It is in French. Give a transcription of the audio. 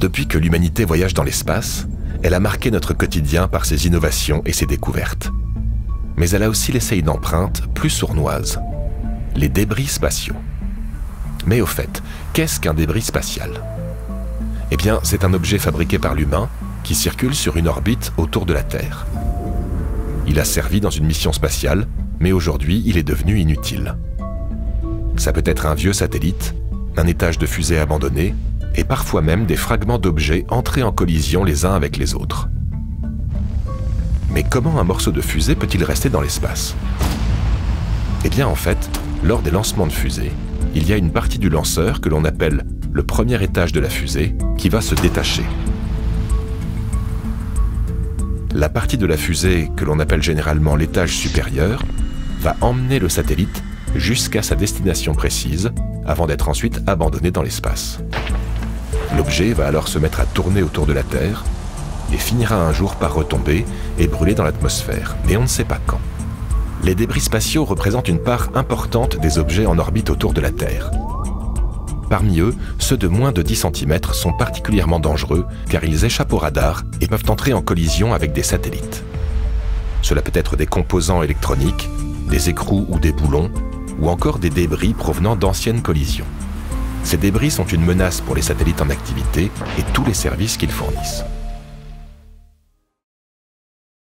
Depuis que l'humanité voyage dans l'espace, elle a marqué notre quotidien par ses innovations et ses découvertes. Mais elle a aussi laissé une empreinte plus sournoise, les débris spatiaux. Mais au fait, qu'est-ce qu'un débris spatial? Eh bien, c'est un objet fabriqué par l'humain qui circule sur une orbite autour de la Terre. Il a servi dans une mission spatiale, mais aujourd'hui, il est devenu inutile. Ça peut être un vieux satellite, un étage de fusée abandonné, et parfois même des fragments d'objets entrés en collision les uns avec les autres. Mais comment un morceau de fusée peut-il rester dans l'espace? Eh bien en fait, lors des lancements de fusée, il y a une partie du lanceur que l'on appelle le premier étage de la fusée qui va se détacher. La partie de la fusée que l'on appelle généralement l'étage supérieur va emmener le satellite jusqu'à sa destination précise avant d'être ensuite abandonné dans l'espace. L'objet va alors se mettre à tourner autour de la Terre et finira un jour par retomber et brûler dans l'atmosphère, mais on ne sait pas quand. Les débris spatiaux représentent une part importante des objets en orbite autour de la Terre. Parmi eux, ceux de moins de 10 cm sont particulièrement dangereux car ils échappent au radar et peuvent entrer en collision avec des satellites. Cela peut être des composants électroniques, des écrous ou des boulons, ou encore des débris provenant d'anciennes collisions. Ces débris sont une menace pour les satellites en activité et tous les services qu'ils fournissent.